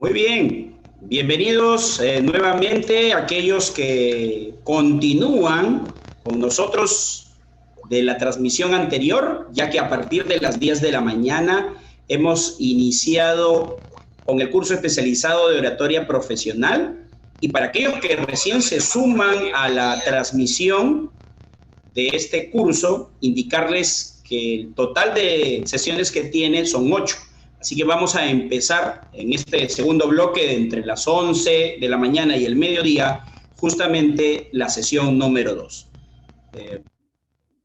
Muy bien, bienvenidos nuevamente aquellos que continúan con nosotros de la transmisión anterior, ya que a partir de las 10 de la mañana hemos iniciado con el curso especializado de oratoria profesional. Y para aquellos que recién se suman a la transmisión de este curso, indicarles que el total de sesiones que tiene son 8. Así que vamos a empezar en este segundo bloque de entre las 11 de la mañana y el mediodía, justamente la sesión número 2.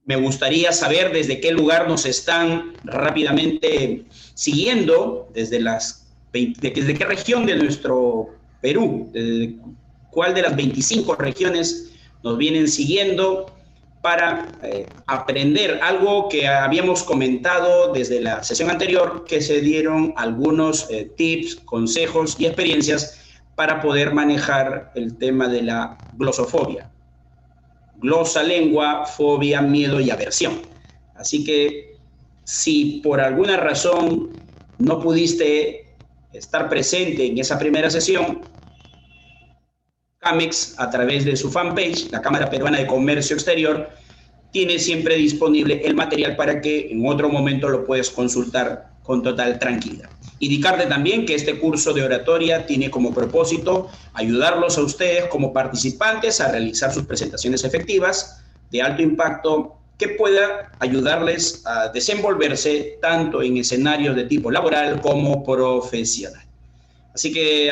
Me gustaría saber desde qué lugar nos están rápidamente siguiendo, desde qué región de nuestro Perú, desde cuál de las 25 regiones nos vienen siguiendo para aprender algo que habíamos comentado desde la sesión anterior, que se dieron algunos tips, consejos y experiencias para poder manejar el tema de la glosofobia. Glosa, lengua, fobia, miedo y aversión. Así que si por alguna razón no pudiste estar presente en esa primera sesión, CAMEX, a través de su fanpage, la Cámara Peruana de Comercio Exterior, tiene siempre disponible el material para que en otro momento lo puedes consultar con total tranquilidad. Indicarte también que este curso de oratoria tiene como propósito ayudarlos a ustedes como participantes a realizar sus presentaciones efectivas de alto impacto que pueda ayudarles a desenvolverse tanto en escenarios de tipo laboral como profesional. Así que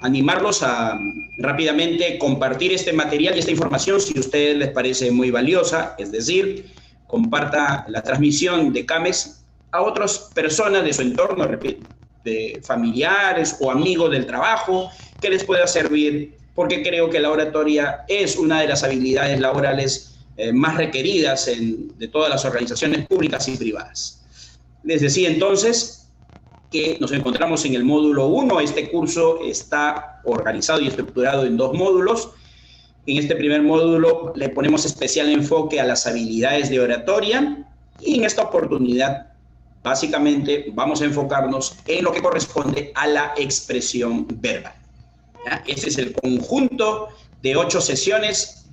animarlos a rápidamente compartir este material y esta información si a ustedes les parece muy valiosa, es decir, comparta la transmisión de CAMEX a otras personas de su entorno, de familiares o amigos del trabajo, que les pueda servir, porque creo que la oratoria es una de las habilidades laborales más requeridas de todas las organizaciones públicas y privadas. Les decía entonces que nos encontramos en el módulo 1. Este curso está organizado y estructurado en 2 módulos. En este primer módulo le ponemos especial enfoque a las habilidades de oratoria y en esta oportunidad básicamente vamos a enfocarnos en lo que corresponde a la expresión verbal. ¿Ya? Este es el conjunto de 8 sesiones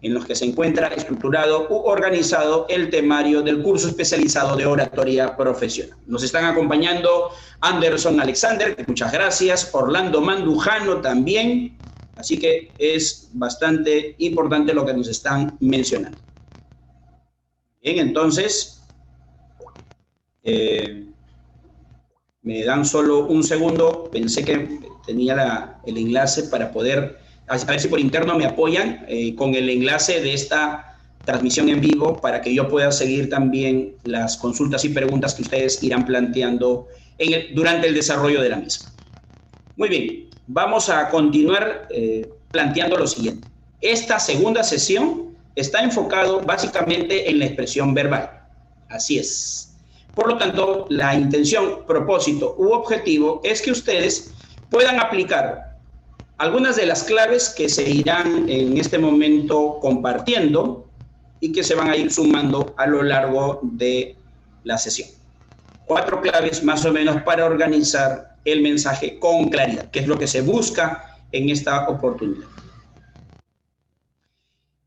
en los que se encuentra estructurado u organizado el temario del curso especializado de oratoria profesional. Nos están acompañando Anderson Alexander, muchas gracias, Orlando Mandujano también, así que es bastante importante lo que nos están mencionando. Bien, entonces, me dan solo un segundo, pensé que tenía el enlace para poder, a ver si por interno me apoyan con el enlace de esta transmisión en vivo para que yo pueda seguir también las consultas y preguntas que ustedes irán planteando durante el desarrollo de la misma. Muy bien, vamos a continuar planteando lo siguiente. Esta segunda sesión está enfocado básicamente en la expresión verbal. Así es. Por lo tanto, la intención, propósito u objetivo es que ustedes puedan aplicar algunas de las claves que se irán en este momento compartiendo y que se van a ir sumando a lo largo de la sesión. 4 claves más o menos para organizar el mensaje con claridad, que es lo que se busca en esta oportunidad.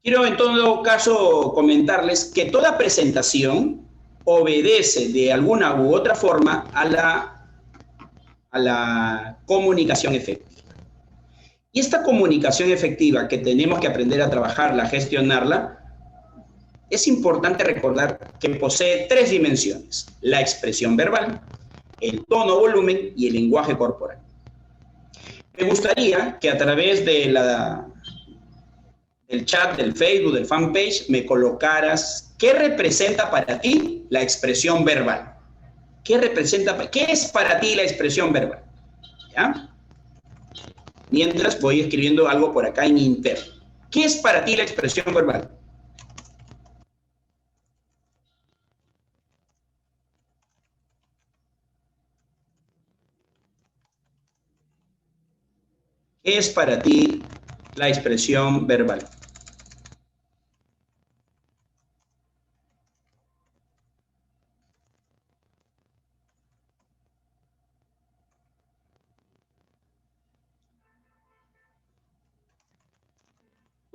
Quiero en todo caso comentarles que toda presentación obedece de alguna u otra forma a la comunicación efectiva. Y esta comunicación efectiva que tenemos que aprender a trabajarla, a gestionarla, es importante recordar que posee 3 dimensiones: la expresión verbal, el tono, volumen y el lenguaje corporal. Me gustaría que a través del chat, del Facebook, del fanpage, me colocaras qué representa para ti la expresión verbal. ¿Qué es para ti la expresión verbal? ¿Ya? Mientras voy escribiendo algo por acá en interno. ¿Qué es para ti la expresión verbal? ¿Qué es para ti la expresión verbal?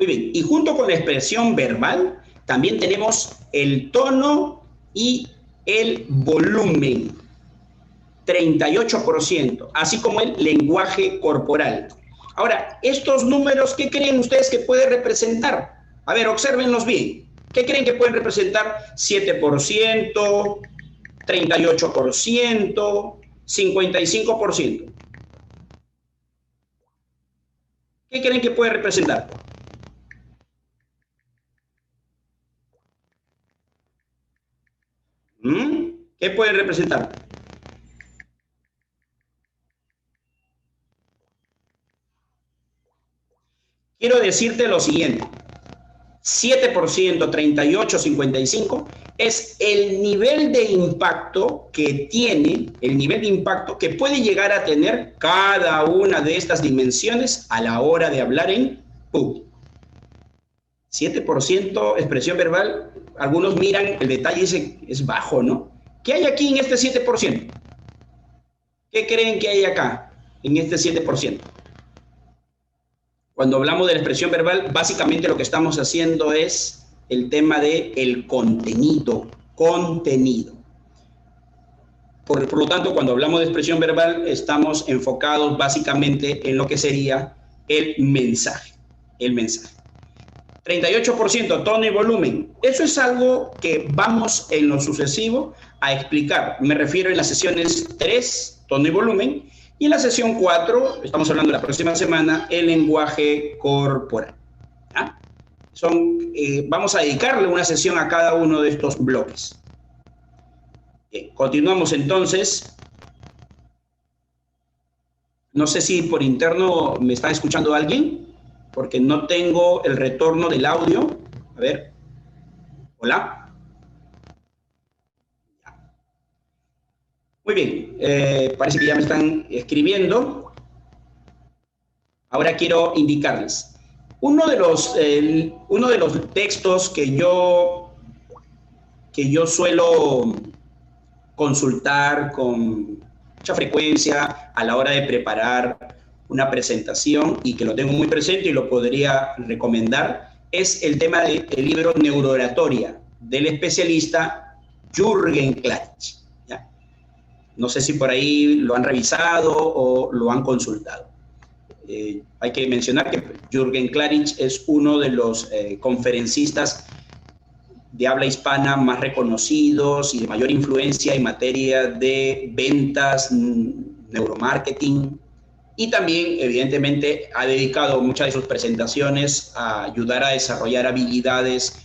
Muy bien, y junto con la expresión verbal, también tenemos el tono y el volumen, 38%, así como el lenguaje corporal. Ahora, estos números, ¿qué creen ustedes que puede representar? A ver, obsérvenlos bien. ¿Qué creen que pueden representar? 7%, 38%, 55%. ¿Qué creen que puede representar? ¿Qué puede representar? Quiero decirte lo siguiente. 7%, 38, 55 es el nivel de impacto que tiene, el nivel de impacto que puede llegar a tener cada una de estas dimensiones a la hora de hablar en público. 7% expresión verbal, algunos miran el detalle y dicen, es bajo, ¿no? ¿Qué hay aquí en este 7%? ¿Qué creen que hay acá en este 7%? Cuando hablamos de la expresión verbal, básicamente lo que estamos haciendo es el tema del contenido, contenido. Por lo tanto, cuando hablamos de expresión verbal, estamos enfocados básicamente en lo que sería el mensaje, el mensaje. 38%, tono y volumen. Eso es algo que vamos en lo sucesivo a explicar. Me refiero en las sesiones 3, tono y volumen, y en la sesión 4, estamos hablando de la próxima semana, el lenguaje corporal. ¿Ah? Vamos a dedicarle una sesión a cada uno de estos bloques. Continuamos entonces. No sé si por interno me está escuchando alguien, porque no tengo el retorno del audio. A ver. Hola. Muy bien. Parece que ya me están escribiendo. Ahora quiero indicarles. Uno de los textos que yo suelo consultar con mucha frecuencia a la hora de preparar una presentación y que lo tengo muy presente y lo podría recomendar, es el tema del libro Neurooratoria del especialista Jürgen Klarich. ¿Ya? No sé si por ahí lo han revisado o lo han consultado. Hay que mencionar que Jürgen Klarich es uno de los conferencistas de habla hispana más reconocidos y de mayor influencia en materia de ventas, neuromarketing, y también, evidentemente, ha dedicado muchas de sus presentaciones a ayudar a desarrollar habilidades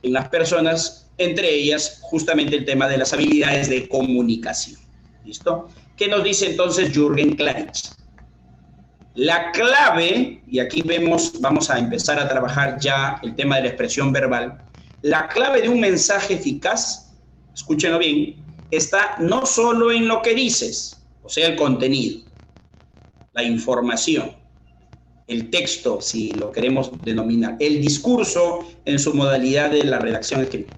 en las personas, entre ellas justamente el tema de las habilidades de comunicación. ¿Listo? ¿Qué nos dice entonces Jürgen Klarich? La clave, y aquí vamos a empezar a trabajar ya el tema de la expresión verbal, la clave de un mensaje eficaz, escúchenlo bien, está no solo en lo que dices, o sea, el contenido, la información, el texto, si lo queremos denominar, el discurso en su modalidad de la redacción escrita,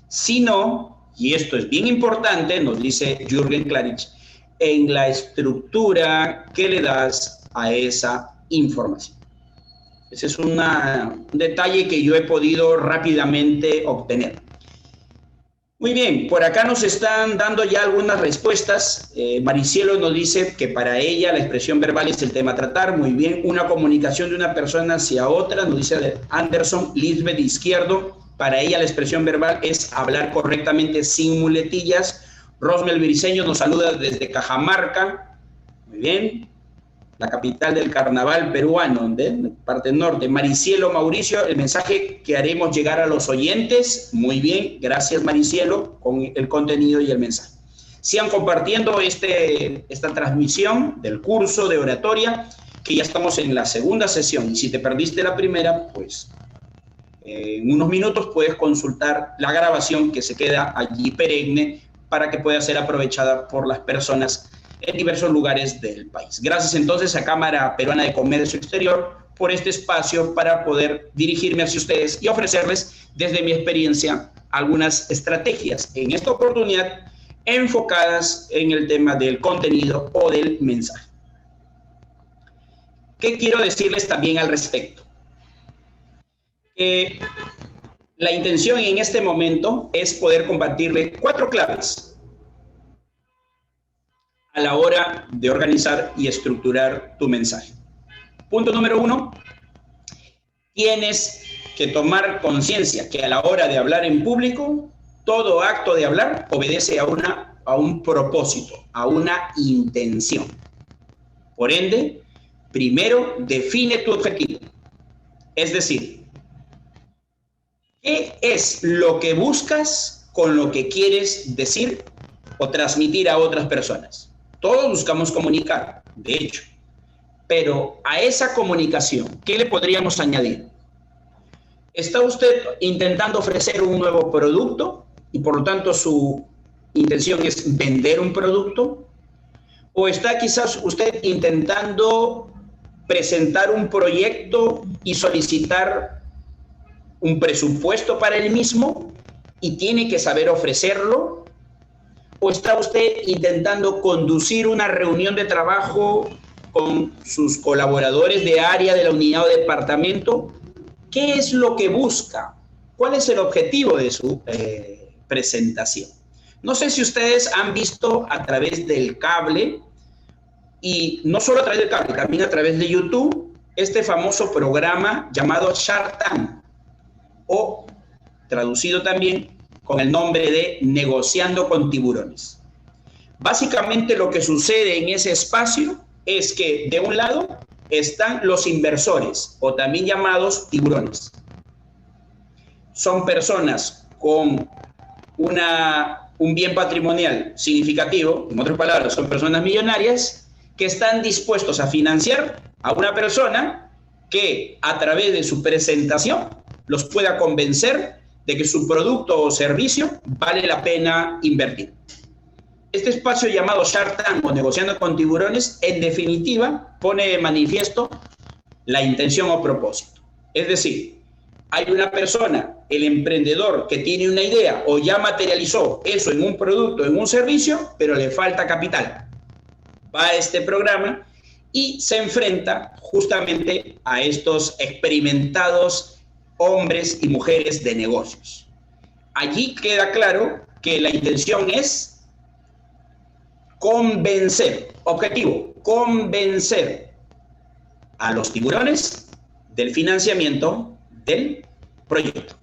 sino, y esto es bien importante, nos dice Jürgen Klarich, en la estructura que le das a esa información. Ese es un detalle que yo he podido rápidamente obtener. Muy bien, por acá nos están dando ya algunas respuestas. Maricielo nos dice que para ella la expresión verbal es el tema a tratar. Muy bien, una comunicación de una persona hacia otra, nos dice Anderson. Lisbeth Izquierdo, para ella la expresión verbal es hablar correctamente sin muletillas. Rosmel Briceño nos saluda desde Cajamarca. Muy bien. La capital del carnaval peruano, de parte norte. Maricielo Mauricio, el mensaje que haremos llegar a los oyentes. Muy bien, gracias Maricielo, con el contenido y el mensaje. Sigan compartiendo esta transmisión del curso de oratoria, que ya estamos en la segunda sesión. Y si te perdiste la primera, pues en unos minutos puedes consultar la grabación que se queda allí perenne para que pueda ser aprovechada por las personas en diversos lugares del país. Gracias entonces a Cámara Peruana de Comercio Exterior por este espacio para poder dirigirme hacia ustedes y ofrecerles desde mi experiencia algunas estrategias en esta oportunidad enfocadas en el tema del contenido o del mensaje. ¿Qué quiero decirles también al respecto? La intención en este momento es poder compartirle 4 claves a la hora de organizar y estructurar tu mensaje. Punto número 1, tienes que tomar conciencia que a la hora de hablar en público, todo acto de hablar obedece a un propósito, a una intención. Por ende, primero define tu objetivo. Es decir, ¿qué es lo que buscas con lo que quieres decir o transmitir a otras personas? Todos buscamos comunicar, de hecho. Pero a esa comunicación, ¿qué le podríamos añadir? ¿Está usted intentando ofrecer un nuevo producto y por lo tanto su intención es vender un producto? ¿O está quizás usted intentando presentar un proyecto y solicitar un presupuesto para el mismo y tiene que saber ofrecerlo? ¿O está usted intentando conducir una reunión de trabajo con sus colaboradores de área de la unidad o departamento? ¿Qué es lo que busca? ¿Cuál es el objetivo de su presentación? No sé si ustedes han visto a través del cable, y no solo a través del cable, también a través de YouTube, este famoso programa llamado Shark Tank, o traducido también con el nombre de Negociando con Tiburones. Básicamente lo que sucede en ese espacio es que de un lado están los inversores, o también llamados tiburones. Son personas con un bien patrimonial significativo, en otras palabras, son personas millonarias que están dispuestos a financiar a una persona que a través de su presentación los pueda convencer de que su producto o servicio vale la pena invertir. Este espacio llamado Shark Tank o Negociando con Tiburones, en definitiva, pone de manifiesto la intención o propósito. Es decir, hay una persona, el emprendedor, que tiene una idea o ya materializó eso en un producto, en un servicio, pero le falta capital. Va a este programa y se enfrenta justamente a estos experimentados hombres y mujeres de negocios. Allí queda claro que la intención es convencer, objetivo, convencer a los tiburones del financiamiento del proyecto.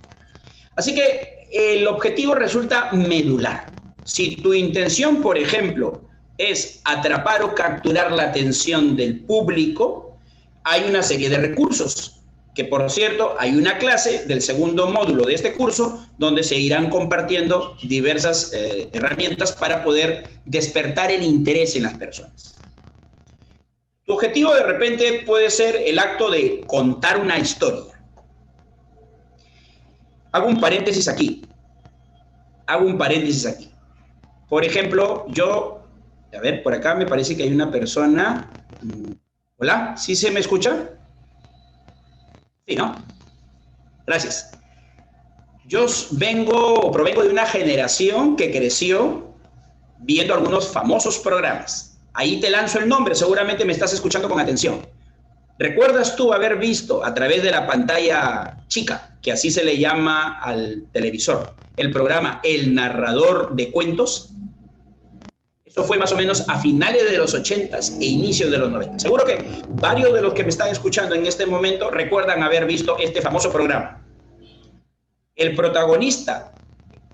Así que el objetivo resulta medular. Si tu intención, por ejemplo, es atrapar o capturar la atención del público, hay una serie de recursos, que por cierto, hay una clase del segundo módulo de este curso donde se irán compartiendo diversas herramientas para poder despertar el interés en las personas. Tu objetivo de repente puede ser el acto de contar una historia. Hago un paréntesis aquí. Por ejemplo, a ver, por acá me parece que hay una persona. Hola, ¿sí se me escucha? Sí, ¿no? Gracias. Yo provengo de una generación que creció viendo algunos famosos programas. Ahí te lanzo el nombre, seguramente me estás escuchando con atención. ¿Recuerdas tú haber visto a través de la pantalla chica, que así se le llama al televisor, el programa El Narrador de Cuentos? Eso fue más o menos a finales de los 80s e inicios de los 90. Seguro que varios de los que me están escuchando en este momento recuerdan haber visto este famoso programa. El protagonista,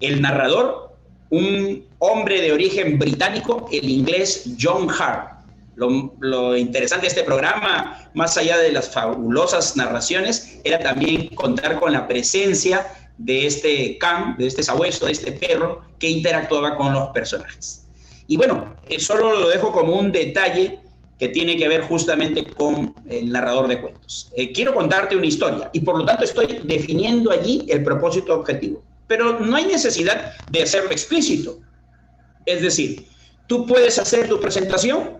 el narrador, un hombre de origen británico, el inglés John Hart. Lo interesante de este programa, más allá de las fabulosas narraciones, era también contar con la presencia de este can, de este sabueso, de este perro que interactuaba con los personajes. Y bueno, solo lo dejo como un detalle que tiene que ver justamente con el narrador de cuentos. Quiero contarte una historia y por lo tanto estoy definiendo allí el propósito objetivo. Pero no hay necesidad de hacerlo explícito. Es decir, tú puedes hacer tu presentación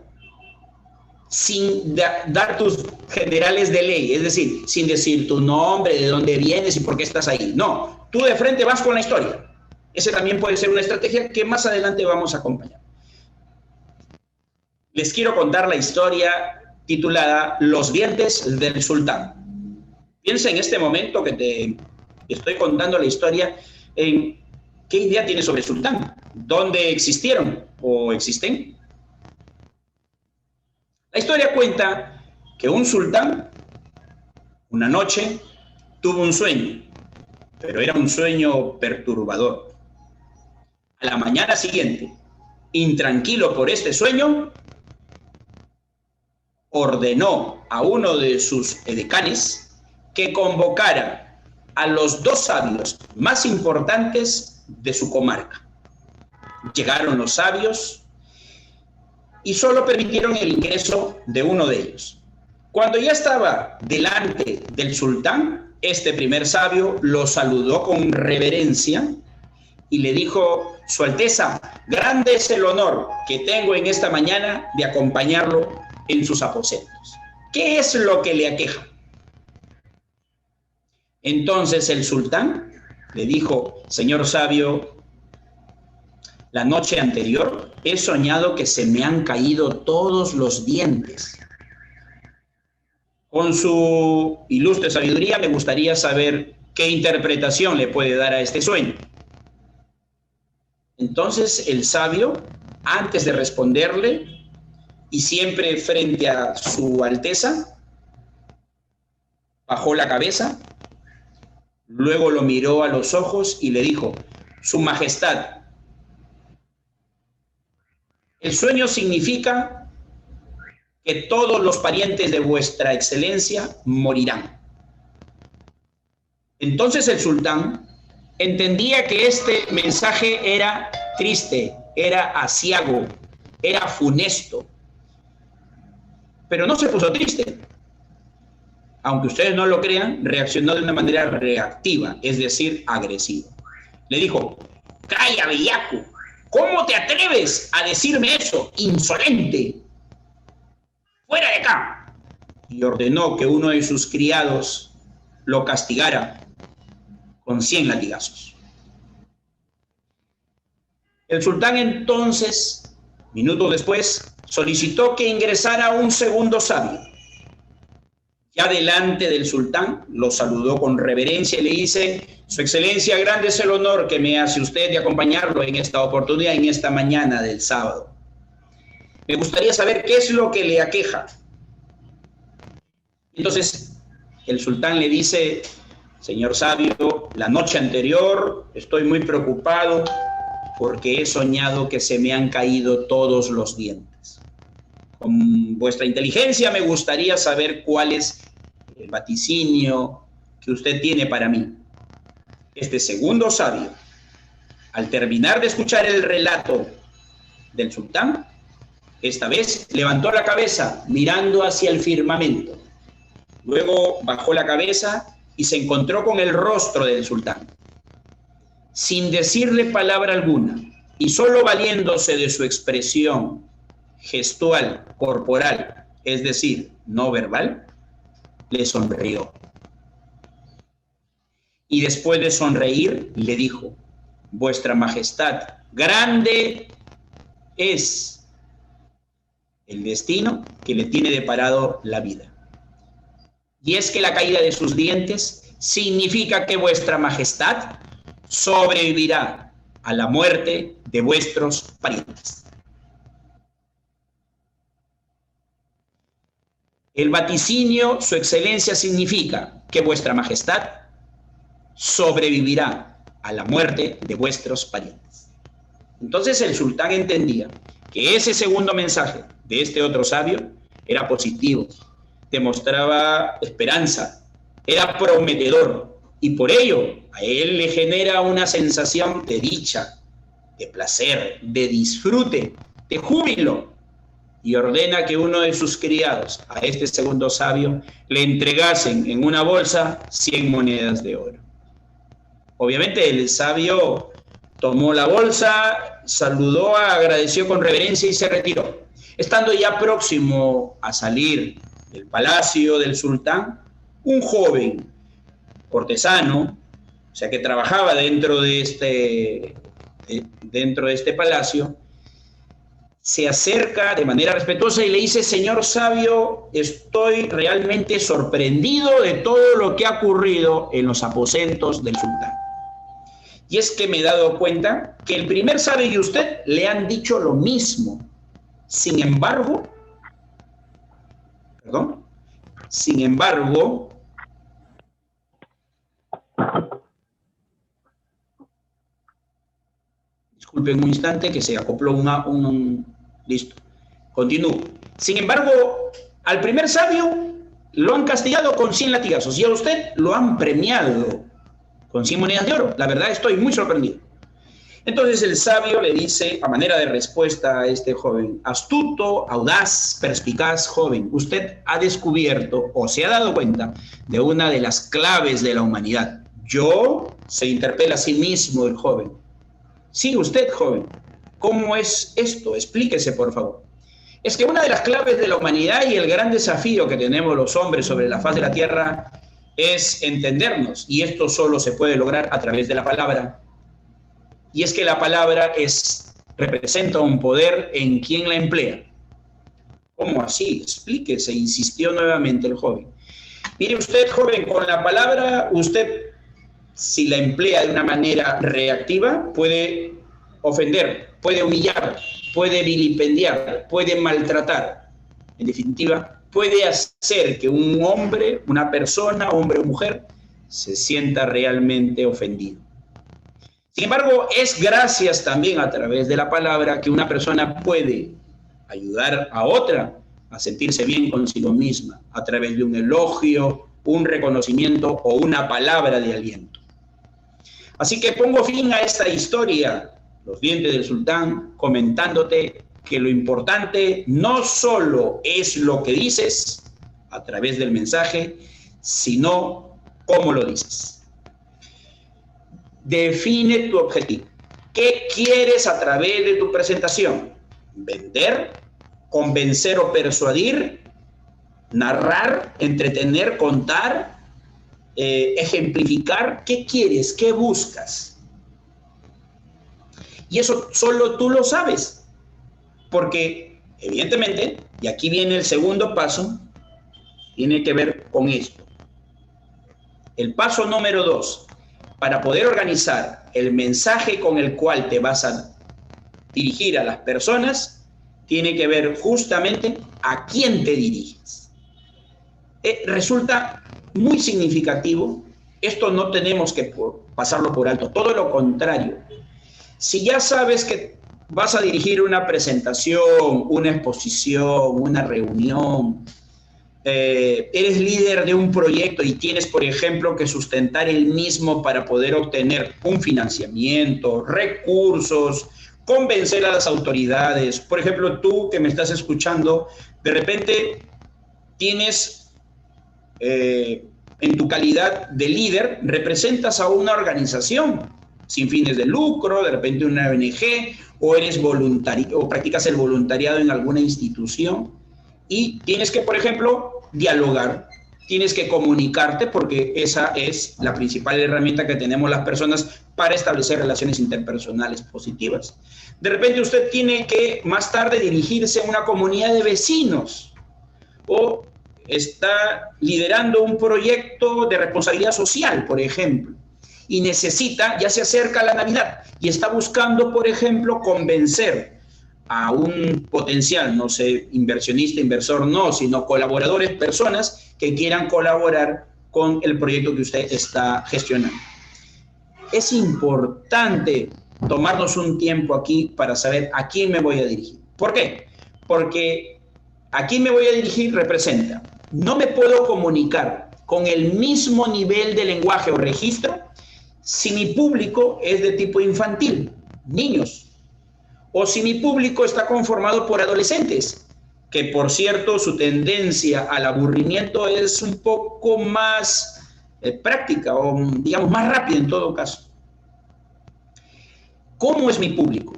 sin dar tus generales de ley, es decir, sin decir tu nombre, de dónde vienes y por qué estás ahí. No, tú de frente vas con la historia. Ese también puede ser una estrategia que más adelante vamos a acompañar. Les quiero contar la historia titulada Los dientes del sultán. Piensa en este momento que te estoy contando la historia, en qué idea tienes sobre el sultán, dónde existieron o existen. La historia cuenta que un sultán, una noche, tuvo un sueño, pero era un sueño perturbador. A la mañana siguiente, intranquilo por este sueño, ordenó a uno de sus edecanes que convocara a los 2 sabios más importantes de su comarca. Llegaron los sabios y solo permitieron el ingreso de uno de ellos. Cuando ya estaba delante del sultán, este primer sabio lo saludó con reverencia y le dijo: Su Alteza, grande es el honor que tengo en esta mañana de acompañarlo en sus aposentos. ¿Qué es lo que le aqueja? Entonces el sultán le dijo: Señor sabio, la noche anterior he soñado que se me han caído todos los dientes. Con su ilustre sabiduría me gustaría saber qué interpretación le puede dar a este sueño. Entonces el sabio, antes de responderle y siempre frente a su Alteza, bajó la cabeza, luego lo miró a los ojos y le dijo: Su Majestad, el sueño significa que todos los parientes de vuestra excelencia morirán. Entonces el sultán entendía que este mensaje era triste, era aciago, era funesto, pero no se puso triste. Aunque ustedes no lo crean, reaccionó de una manera reactiva, es decir, agresiva. Le dijo: ¡Calla, bellaco! ¿Cómo te atreves a decirme eso, insolente? ¡Fuera de acá! Y ordenó que uno de sus criados lo castigara con 100 latigazos. El sultán entonces, minutos después, solicitó que ingresara un segundo sabio. Ya delante del sultán, lo saludó con reverencia y le dice: Su Excelencia, grande es el honor que me hace usted de acompañarlo en esta oportunidad, en esta mañana del sábado. Me gustaría saber qué es lo que le aqueja. Entonces, el sultán le dice: Señor sabio, la noche anterior estoy muy preocupado porque he soñado que se me han caído todos los dientes. Con vuestra inteligencia me gustaría saber cuál es el vaticinio que usted tiene para mí. Este segundo sabio, al terminar de escuchar el relato del sultán, esta vez levantó la cabeza mirando hacia el firmamento. Luego bajó la cabeza y se encontró con el rostro del sultán. Sin decirle palabra alguna y solo valiéndose de su expresión gestual, corporal, es decir, no verbal, le sonrió. Y después de sonreír, le dijo: Vuestra Majestad, grande es el destino que le tiene deparado la vida. Y es que la caída de sus dientes significa que vuestra Majestad sobrevivirá a la muerte de vuestros parientes. El vaticinio, Su Excelencia, significa que vuestra Majestad sobrevivirá a la muerte de vuestros parientes. Entonces el sultán entendía que ese segundo mensaje de este otro sabio era positivo, demostraba esperanza, era prometedor, y por ello a él le genera una sensación de dicha, de placer, de disfrute, de júbilo, y ordena que uno de sus criados, a este segundo sabio, le entregasen en una bolsa 100 monedas de oro. Obviamente el sabio tomó la bolsa, saludó, agradeció con reverencia y se retiró. Estando ya próximo a salir del palacio del sultán, un joven cortesano, o sea que trabajaba dentro de este palacio, se acerca de manera respetuosa y le dice: señor sabio, estoy realmente sorprendido de todo lo que ha ocurrido en los aposentos del sultán. Y es que me he dado cuenta que el primer sabio y usted le han dicho lo mismo. Sin embargo, disculpen un instante que se acopló listo. Continúo. Sin embargo, al primer sabio lo han castigado con 100 latigazos y a usted lo han premiado con 100 monedas de oro. La verdad, estoy muy sorprendido. Entonces el sabio le dice, a manera de respuesta a este joven: astuto, audaz, perspicaz joven, usted ha descubierto o se ha dado cuenta de una de las claves de la humanidad. Yo, se interpela a sí mismo el joven. Sí, usted, joven, ¿cómo es esto? Explíquese, por favor. Es que una de las claves de la humanidad y el gran desafío que tenemos los hombres sobre la faz de la tierra es entendernos, y esto solo se puede lograr a través de la palabra. Y es que la palabra representa un poder en quien la emplea. ¿Cómo así? Explíquese, insistió nuevamente el joven. Mire usted, joven, con la palabra, usted, si la emplea de una manera reactiva, puede ofender, puede humillar, puede vilipendiar, puede maltratar. En definitiva, puede hacer que un hombre, una persona, hombre o mujer, se sienta realmente ofendido. Sin embargo, es gracias también a través de la palabra que una persona puede ayudar a otra a sentirse bien consigo misma, a través de un elogio, un reconocimiento o una palabra de aliento. Así que pongo fin a esta historia, Los dientes del sultán, comentándote que lo importante no solo es lo que dices a través del mensaje, sino cómo lo dices. Define tu objetivo. ¿Qué quieres a través de tu presentación? ¿Vender? ¿Convencer o persuadir? ¿Narrar? ¿Entretener? ¿Contar? ¿Ejemplificar? ¿Qué quieres? ¿Qué buscas? Y eso solo tú lo sabes. Porque, evidentemente, y aquí viene el segundo paso, tiene que ver con esto. El paso número 2. Para poder organizar el mensaje con el cual te vas a dirigir a las personas, tiene que ver justamente a quién te diriges. Resulta muy significativo. Esto no tenemos que pasarlo por alto, todo lo contrario. Si ya sabes que vas a dirigir una presentación, una exposición, una reunión, eres líder de un proyecto y tienes, por ejemplo, que sustentar el mismo para poder obtener un financiamiento, recursos, convencer a las autoridades. Por ejemplo, tú que me estás escuchando, de repente tienes, en tu calidad de líder, representas a una organización sin fines de lucro, de repente una ONG, o eres voluntario, o practicas el voluntariado en alguna institución. Y tienes que, por ejemplo, dialogar, tienes que comunicarte, porque esa es la principal herramienta que tenemos las personas para establecer relaciones interpersonales positivas. De repente usted tiene que más tarde dirigirse a una comunidad de vecinos o está liderando un proyecto de responsabilidad social, por ejemplo, y necesita, ya se acerca la Navidad y está buscando, por ejemplo, convencer a un potencial, no sé, inversionista, inversor no, sino colaboradores, personas que quieran colaborar con el proyecto que usted está gestionando. Es importante tomarnos un tiempo aquí para saber a quién me voy a dirigir. ¿Por qué? Porque a quién me voy a dirigir representa, no me puedo comunicar con el mismo nivel de lenguaje o registro si mi público es de tipo infantil, niños, o si mi público está conformado por adolescentes, que por cierto su tendencia al aburrimiento es un poco más práctica o digamos más rápida en todo caso. ¿Cómo es mi público?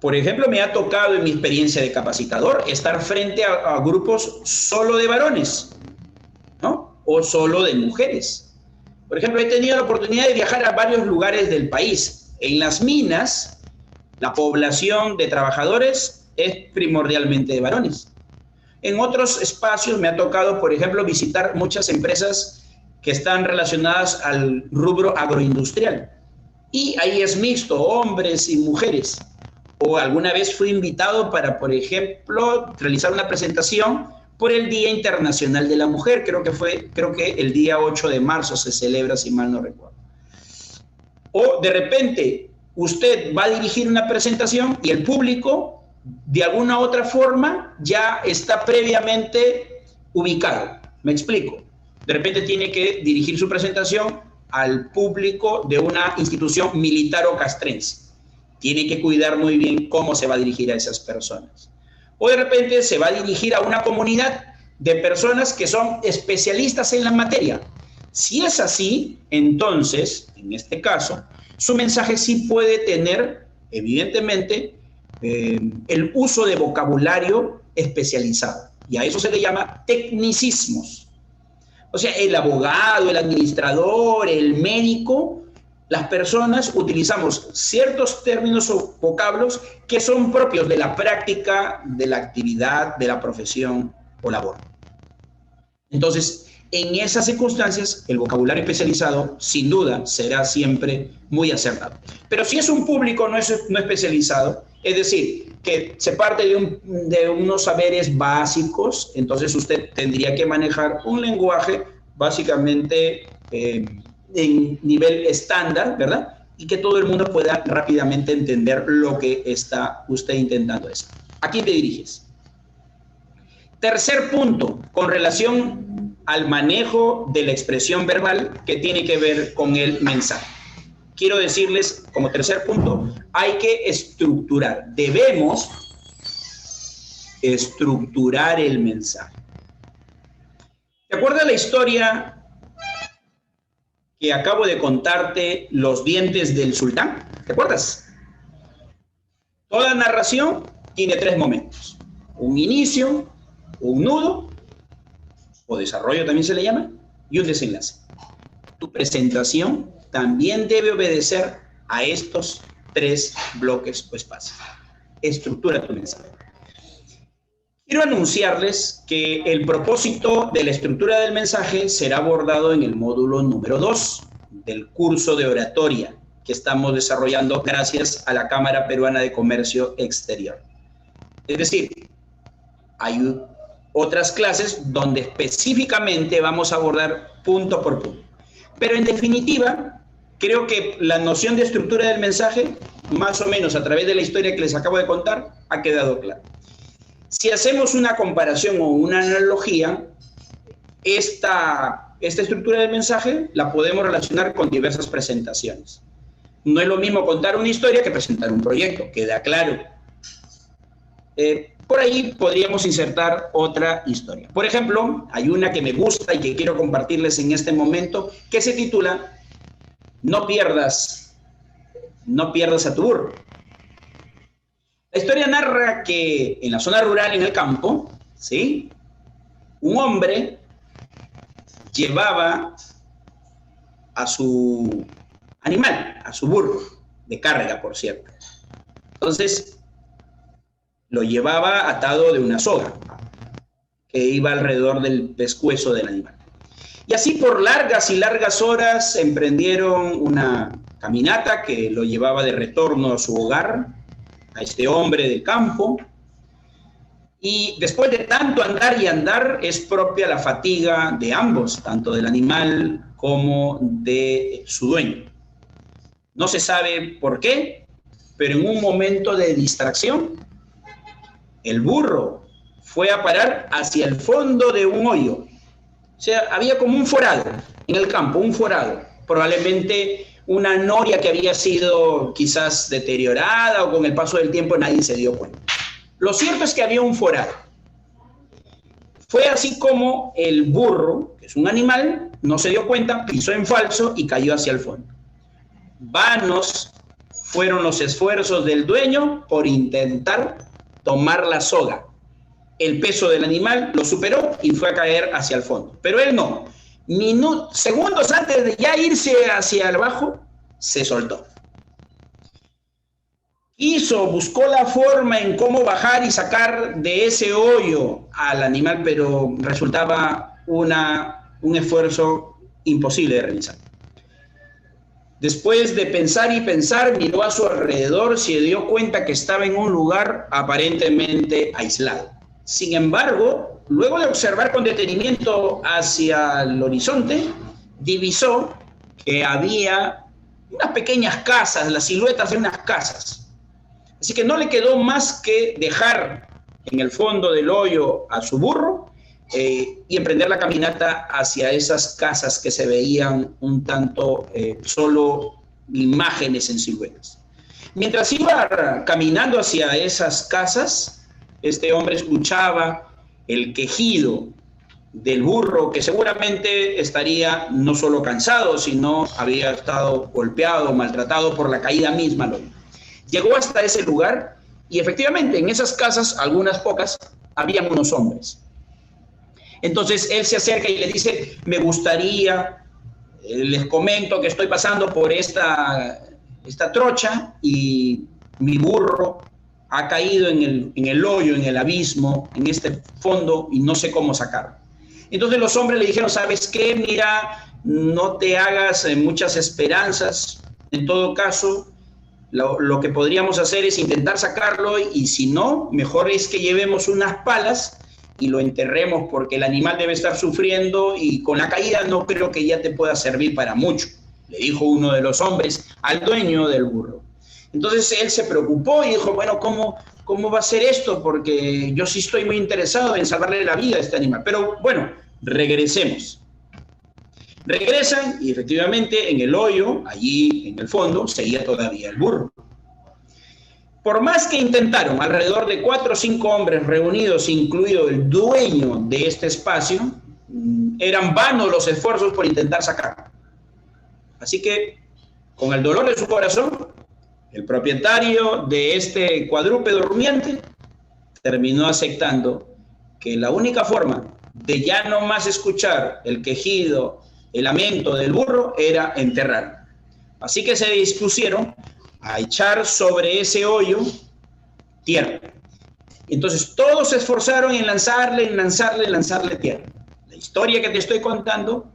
Por ejemplo, me ha tocado en mi experiencia de capacitador estar frente a grupos solo de varones, ¿no? O solo de mujeres. Por ejemplo, he tenido la oportunidad de viajar a varios lugares del país. En las minas, la población de trabajadores es primordialmente de varones. En otros espacios me ha tocado, por ejemplo, visitar muchas empresas que están relacionadas al rubro agroindustrial. Y ahí es mixto, hombres y mujeres. O alguna vez fui invitado para, por ejemplo, realizar una presentación por el Día Internacional de la Mujer. Creo que el día 8 de marzo se celebra, si mal no recuerdo. O de repente usted va a dirigir una presentación y el público de alguna u otra forma ya está previamente ubicado. Me explico. De repente tiene que dirigir su presentación al público de una institución militar o castrense. Tiene que cuidar muy bien cómo se va a dirigir a esas personas. O de repente se va a dirigir a una comunidad de personas que son especialistas en la materia. Si es así, entonces, en este caso, su mensaje sí puede tener, evidentemente, el uso de vocabulario especializado. Y a eso se le llama tecnicismos. O sea, el abogado, el administrador, el médico, las personas utilizamos ciertos términos o vocablos que son propios de la práctica, de la actividad, de la profesión o labor. Entonces, en esas circunstancias, el vocabulario especializado, sin duda, será siempre muy acertado. Pero si es un público no especializado, es decir, que se parte de unos saberes básicos, entonces usted tendría que manejar un lenguaje básicamente en nivel estándar, ¿verdad? Y que todo el mundo pueda rápidamente entender lo que está usted intentando decir. ¿A quién te diriges? Tercer punto, con relación al manejo de la expresión verbal que tiene que ver con el mensaje. Quiero decirles, como tercer punto, hay que estructurar. Debemos estructurar el mensaje. ¿Te acuerdas la historia que acabo de contarte, los dientes del sultán? ¿Te acuerdas? Toda narración tiene tres momentos. Un inicio, un nudo, o desarrollo también se le llama, y un desenlace. Tu presentación también debe obedecer a estos tres bloques o espacios. Estructura tu mensaje. Quiero anunciarles que el propósito de la estructura del mensaje será abordado en el módulo número 2 del curso de oratoria que estamos desarrollando gracias a la Cámara Peruana de Comercio Exterior. Es decir, hay otras clases donde específicamente vamos a abordar punto por punto. Pero en definitiva, creo que la noción de estructura del mensaje, más o menos a través de la historia que les acabo de contar, ha quedado clara. Si hacemos una comparación o una analogía, esta estructura del mensaje la podemos relacionar con diversas presentaciones. No es lo mismo contar una historia que presentar un proyecto, queda claro. Por ahí podríamos insertar otra historia. Por ejemplo, hay una que me gusta y que quiero compartirles en este momento, que se titula No pierdas a tu burro. La historia narra que en la zona rural, en el campo, ¿sí?, un hombre llevaba a su animal, a su burro, de carga, por cierto. Entonces, lo llevaba atado de una soga que iba alrededor del pescuezo del animal. Y así por largas y largas horas emprendieron una caminata que lo llevaba de retorno a su hogar, a este hombre del campo. Y después de tanto andar y andar, es propia la fatiga de ambos, tanto del animal como de su dueño. No se sabe por qué, pero en un momento de distracción, el burro fue a parar hacia el fondo de un hoyo. O sea, había como un forado en el campo, un forado. Probablemente una noria que había sido quizás deteriorada o con el paso del tiempo nadie se dio cuenta. Lo cierto es que había un forado. Fue así como el burro, que es un animal, no se dio cuenta, pisó en falso y cayó hacia el fondo. Vanos fueron los esfuerzos del dueño por intentar tomar la soga. El peso del animal lo superó y fue a caer hacia el fondo. Pero él no. Segundos antes de ya irse hacia abajo, se soltó. buscó la forma en cómo bajar y sacar de ese hoyo al animal, pero resultaba un esfuerzo imposible de realizar. Después de pensar y pensar, miró a su alrededor, se dio cuenta que estaba en un lugar aparentemente aislado. Sin embargo, luego de observar con detenimiento hacia el horizonte, divisó que había unas pequeñas casas, las siluetas de unas casas. Así que no le quedó más que dejar en el fondo del hoyo a su burro y emprender la caminata hacia esas casas que se veían un tanto solo imágenes en siluetas. Mientras iba caminando hacia esas casas, este hombre escuchaba el quejido del burro, que seguramente estaría no solo cansado, sino había estado golpeado, maltratado por la caída misma al hoyo. Llegó hasta ese lugar y efectivamente en esas casas, algunas pocas, habían unos hombres. Entonces él se acerca y le dice, me gustaría, les comento que estoy pasando por esta trocha y mi burro ha caído en el hoyo, en el abismo, en este fondo y no sé cómo sacarlo. Entonces los hombres le dijeron, ¿sabes qué? Mira, no te hagas muchas esperanzas. En todo caso, lo que podríamos hacer es intentar sacarlo y si no, mejor es que llevemos unas palas y lo enterremos porque el animal debe estar sufriendo y con la caída no creo que ya te pueda servir para mucho, le dijo uno de los hombres al dueño del burro. Entonces él se preocupó y dijo, bueno, ¿cómo va a ser esto? Porque yo sí estoy muy interesado en salvarle la vida a este animal. Pero bueno, regresemos. Regresan y efectivamente en el hoyo, allí en el fondo, seguía todavía el burro. Por más que intentaron, alrededor de 4 o 5 hombres reunidos, incluido el dueño de este espacio, eran vanos los esfuerzos por intentar sacarlo. Así que, con el dolor de su corazón, el propietario de este cuadrúpedo rumiante terminó aceptando que la única forma de ya no más escuchar el quejido, el lamento del burro, era enterrarlo. Así que se dispusieron a echar sobre ese hoyo tierra. Entonces todos se esforzaron en lanzarle tierra. La historia que te estoy contando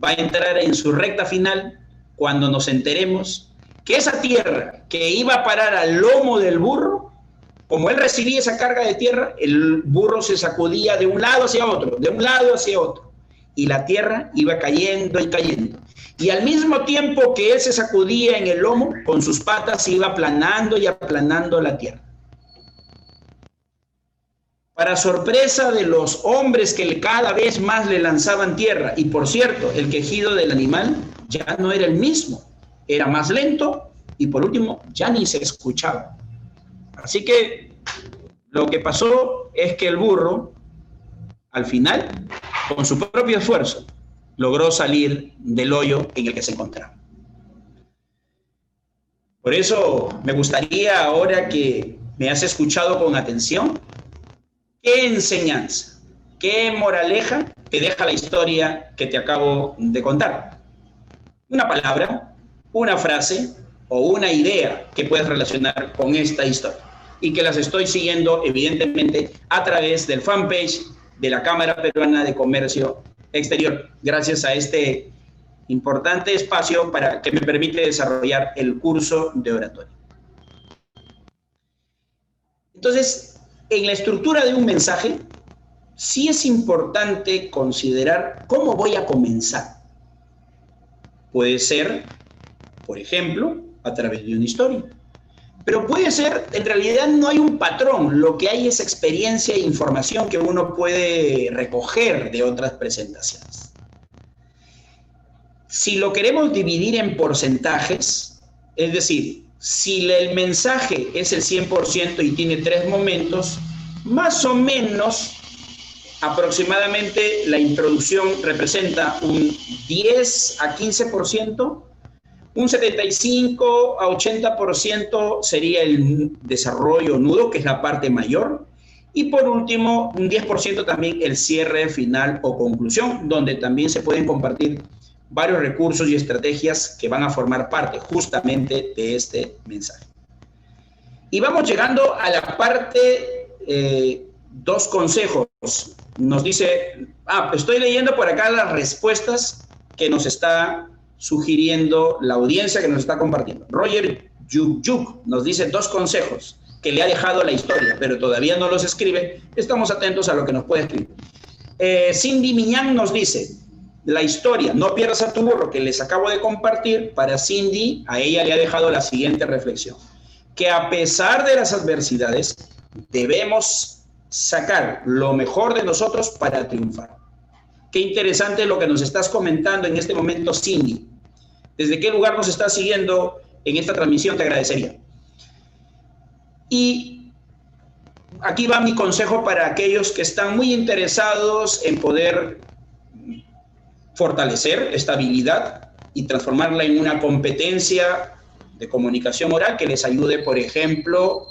va a entrar en su recta final cuando nos enteremos que esa tierra que iba a parar al lomo del burro, como él recibía esa carga de tierra, el burro se sacudía de un lado hacia otro, de un lado hacia otro, y la tierra iba cayendo y cayendo. Y al mismo tiempo que él se sacudía en el lomo, con sus patas iba aplanando y aplanando la tierra. Para sorpresa de los hombres que cada vez más le lanzaban tierra, y por cierto, el quejido del animal ya no era el mismo, era más lento y por último ya ni se escuchaba. Así que lo que pasó es que el burro, al final, con su propio esfuerzo, logró salir del hoyo en el que se encontraba. Por eso me gustaría, ahora que me has escuchado con atención, ¿qué enseñanza, qué moraleja te deja la historia que te acabo de contar? Una palabra, una frase o una idea que puedes relacionar con esta historia y que las estoy siguiendo evidentemente a través del fanpage de la Cámara Peruana de Comercio Exterior, gracias a este importante espacio que me permite desarrollar el curso de oratoria. Entonces, en la estructura de un mensaje, sí es importante considerar cómo voy a comenzar. Puede ser, por ejemplo, a través de una historia. Pero puede ser, en realidad no hay un patrón, lo que hay es experiencia e información que uno puede recoger de otras presentaciones. Si lo queremos dividir en porcentajes, es decir, si el mensaje es el 100% y tiene 3 momentos, más o menos aproximadamente la introducción representa un 10 a 15%, un 75 a 80% sería el desarrollo nudo, que es la parte mayor, y por último un 10% también el cierre final o conclusión, donde también se pueden compartir varios recursos y estrategias que van a formar parte justamente de este mensaje. Y vamos llegando a la parte 2 consejos. Nos dice, estoy leyendo por acá las respuestas que nos está sugiriendo la audiencia que nos está compartiendo. Roger Yuk nos dice 2 consejos que le ha dejado la historia, pero todavía no los escribe. Estamos atentos a lo que nos puede escribir. Cindy Miñán nos dice, la historia, no pierdas a tu burro, que les acabo de compartir. Para Cindy, a ella le ha dejado la siguiente reflexión, que a pesar de las adversidades, debemos sacar lo mejor de nosotros para triunfar. Qué interesante lo que nos estás comentando en este momento, Cindy. ¿Desde qué lugar nos estás siguiendo en esta transmisión? Te agradecería. Y aquí va mi consejo para aquellos que están muy interesados en poder fortalecer esta habilidad y transformarla en una competencia de comunicación oral que les ayude, por ejemplo,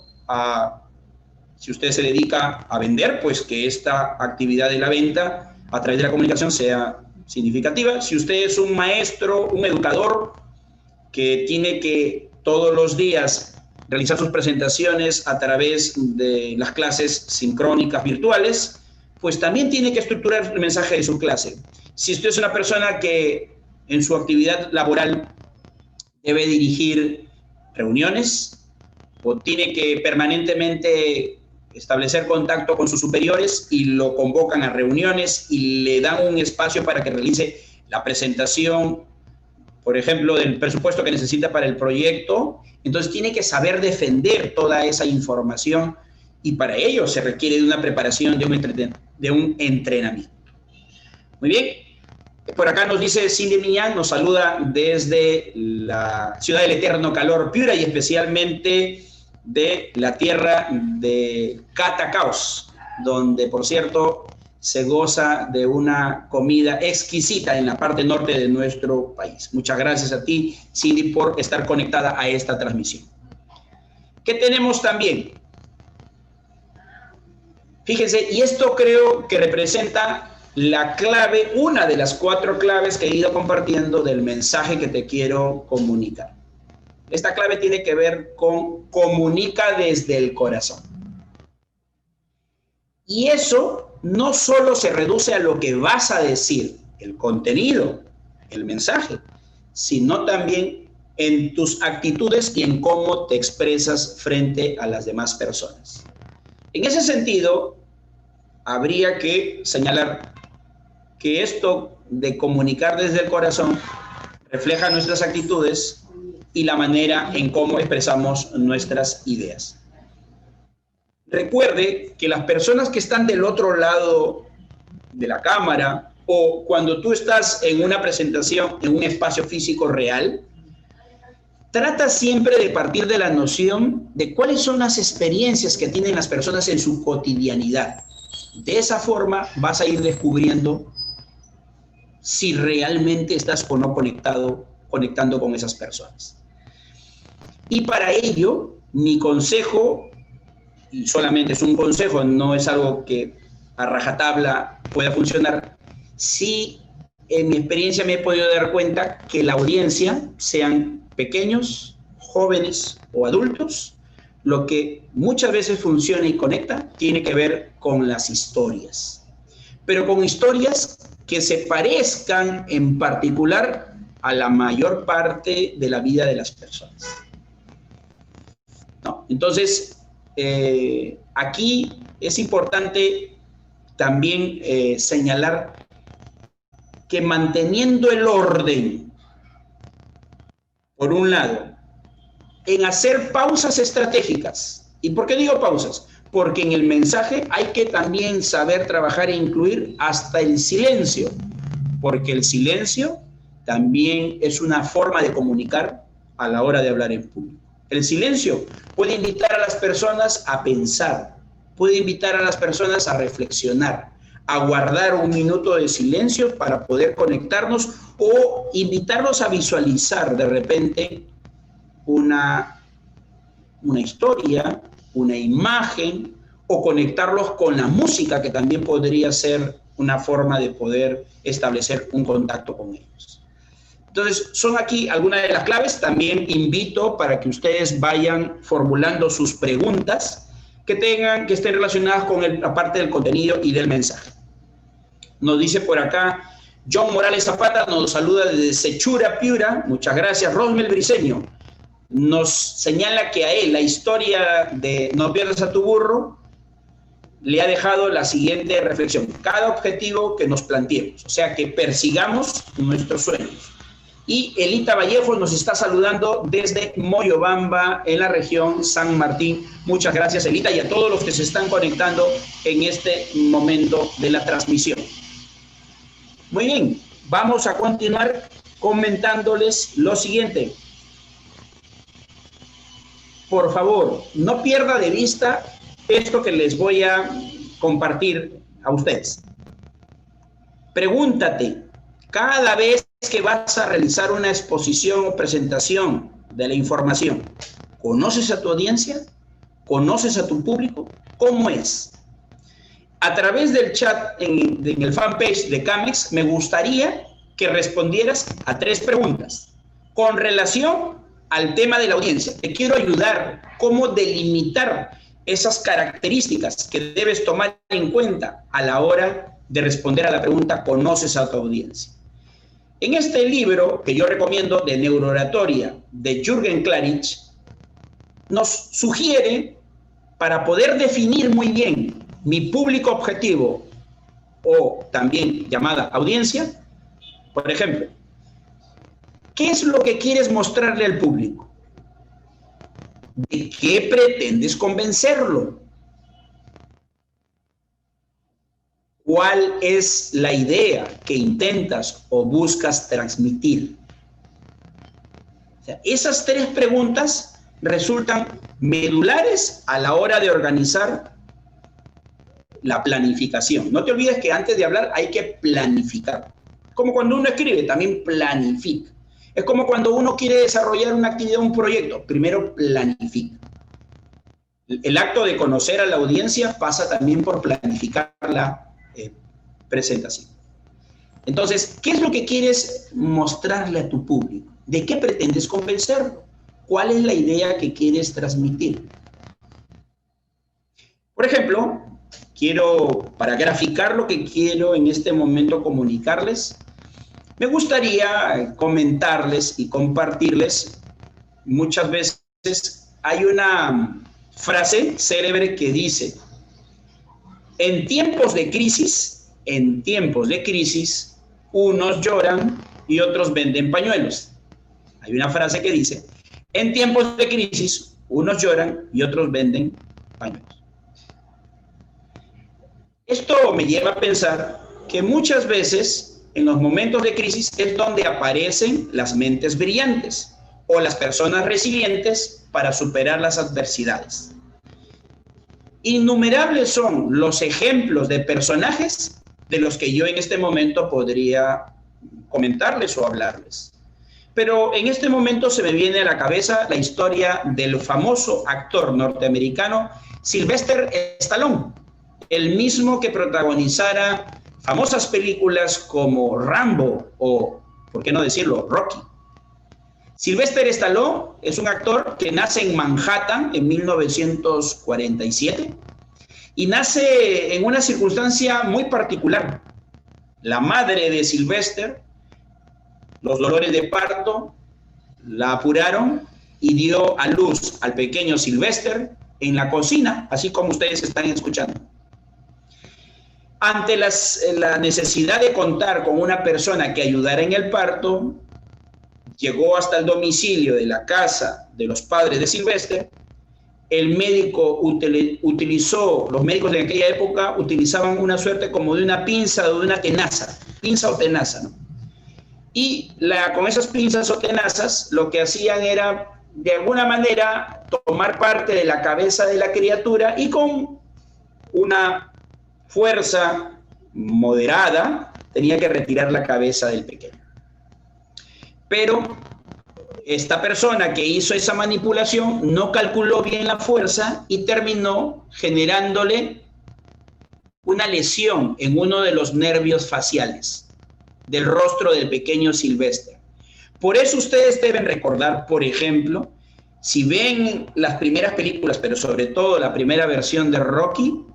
si usted se dedica a vender, pues que esta actividad de la venta a través de la comunicación sea significativa. Si usted es un maestro, un educador que tiene que todos los días realizar sus presentaciones a través de las clases sincrónicas virtuales, pues también tiene que estructurar el mensaje de su clase. Si usted es una persona que en su actividad laboral debe dirigir reuniones o tiene que permanentemente establecer contacto con sus superiores y lo convocan a reuniones y le dan un espacio para que realice la presentación, por ejemplo, del presupuesto que necesita para el proyecto, entonces tiene que saber defender toda esa información y para ello se requiere de una preparación, de un entrenamiento. Muy bien. Por acá nos dice Cindy Miñán, nos saluda desde la ciudad del eterno calor, Piura, y especialmente de la tierra de Catacaos, donde, por cierto, se goza de una comida exquisita en la parte norte de nuestro país. Muchas gracias a ti, Cindy, por estar conectada a esta transmisión. ¿Qué tenemos también? Fíjense, y esto creo que representa la clave, una de las 4 claves que he ido compartiendo del mensaje que te quiero comunicar. Esta clave tiene que ver con comunica desde el corazón. Y eso no solo se reduce a lo que vas a decir, el contenido, el mensaje, sino también en tus actitudes y en cómo te expresas frente a las demás personas. En ese sentido, habría que señalar que esto de comunicar desde el corazón refleja nuestras actitudes y la manera en cómo expresamos nuestras ideas. Recuerde que las personas que están del otro lado de la cámara o cuando tú estás en una presentación en un espacio físico real, trata siempre de partir de la noción de cuáles son las experiencias que tienen las personas en su cotidianidad. De esa forma vas a ir descubriendo si realmente estás o no conectando con esas personas. Y para ello, mi consejo, y solamente es un consejo, no es algo que a rajatabla pueda funcionar, sí, en mi experiencia me he podido dar cuenta que la audiencia, sean pequeños, jóvenes o adultos, lo que muchas veces funciona y conecta tiene que ver con las historias, pero con historias que se parezcan en particular a la mayor parte de la vida de las personas. ¿No? Entonces, aquí es importante también señalar que manteniendo el orden, por un lado, en hacer pausas estratégicas. ¿Y por qué digo pausas? Porque en el mensaje hay que también saber trabajar e incluir hasta el silencio, porque el silencio también es una forma de comunicar a la hora de hablar en público. El silencio puede invitar a las personas a pensar, puede invitar a las personas a reflexionar, a guardar un minuto de silencio para poder conectarnos o invitarnos a visualizar de repente una historia, una imagen, o conectarlos con la música, que también podría ser una forma de poder establecer un contacto con ellos. Entonces, son aquí algunas de las claves. También invito para que ustedes vayan formulando sus preguntas que estén relacionadas con la parte del contenido y del mensaje. Nos dice por acá John Morales Zapata, nos saluda desde Sechura, Piura. Muchas gracias. Rosmel Briceño nos señala que a él la historia de No pierdas a tu burro le ha dejado la siguiente reflexión. Cada objetivo que nos planteemos, o sea, que persigamos nuestros sueños. Y Elita Vallejos nos está saludando desde Moyobamba, en la región San Martín. Muchas gracias, Elita, y a todos los que se están conectando en este momento de la transmisión. Muy bien, vamos a continuar comentándoles lo siguiente. Por favor, no pierda de vista esto que les voy a compartir a ustedes. Pregúntate, cada vez que vas a realizar una exposición o presentación de la información, ¿conoces a tu audiencia? ¿Conoces a tu público? ¿Cómo es? A través del chat en el fanpage de CAMEX, me gustaría que respondieras a 3 preguntas con relación al tema de la audiencia. Te quiero ayudar cómo delimitar esas características que debes tomar en cuenta a la hora de responder a la pregunta ¿conoces a tu audiencia? En este libro que yo recomiendo de Neurooratoria de Jürgen Klarich, nos sugiere, para poder definir muy bien mi público objetivo o también llamada audiencia, por ejemplo, ¿qué es lo que quieres mostrarle al público? ¿De qué pretendes convencerlo? ¿Cuál es la idea que intentas o buscas transmitir? O sea, esas 3 preguntas resultan medulares a la hora de organizar la planificación. No te olvides que antes de hablar hay que planificar. Como cuando uno escribe, también planifica. Es como cuando uno quiere desarrollar una actividad, un proyecto, primero planifica. El acto de conocer a la audiencia pasa también por planificar la presentación. Entonces, ¿qué es lo que quieres mostrarle a tu público? ¿De qué pretendes convencerlo? ¿Cuál es la idea que quieres transmitir? Por ejemplo, para graficar lo que quiero en este momento comunicarles, me gustaría comentarles y compartirles. Muchas veces hay una frase célebre que dice: en tiempos de crisis, unos lloran y otros venden pañuelos. Hay una frase que dice: en tiempos de crisis, unos lloran y otros venden pañuelos. Esto me lleva a pensar que muchas veces en los momentos de crisis es donde aparecen las mentes brillantes o las personas resilientes para superar las adversidades. Innumerables son los ejemplos de personajes de los que yo en este momento podría comentarles o hablarles. Pero en este momento se me viene a la cabeza la historia del famoso actor norteamericano Sylvester Stallone, el mismo que protagonizara famosas películas como Rambo o, por qué no decirlo, Rocky. Sylvester Stallone es un actor que nace en Manhattan en 1947 y nace en una circunstancia muy particular. La madre de Sylvester, los dolores de parto, la apuraron y dio a luz al pequeño Sylvester en la cocina, así como ustedes están escuchando. Ante la necesidad de contar con una persona que ayudara en el parto, llegó hasta el domicilio de la casa de los padres de Sylvester. El médico los médicos de aquella época utilizaban una suerte como de una pinza o de una tenaza, pinza o tenaza, ¿no? Y con esas pinzas o tenazas lo que hacían era, de alguna manera, tomar parte de la cabeza de la criatura y con una fuerza moderada tenía que retirar la cabeza del pequeño. Pero esta persona que hizo esa manipulación no calculó bien la fuerza y terminó generándole una lesión en uno de los nervios faciales del rostro del pequeño Sylvester. Por eso ustedes deben recordar, por ejemplo, si ven las primeras películas, pero sobre todo la primera versión de Rocky,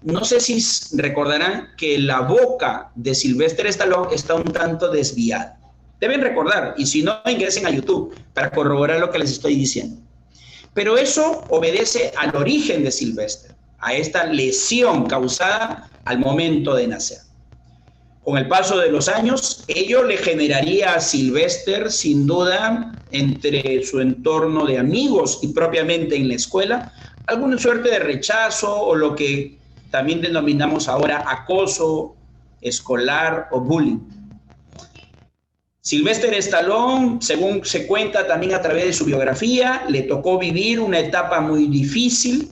no sé si recordarán que la boca de Sylvester Stallone está un tanto desviada. Deben recordar, y si no, ingresen a YouTube para corroborar lo que les estoy diciendo. Pero eso obedece al origen de Sylvester, a esta lesión causada al momento de nacer. Con el paso de los años, ello le generaría a Sylvester, sin duda, entre su entorno de amigos y propiamente en la escuela, alguna suerte de rechazo o lo que también denominamos ahora acoso escolar o bullying. Sylvester Stallone, según se cuenta también a través de su biografía, le tocó vivir una etapa muy difícil,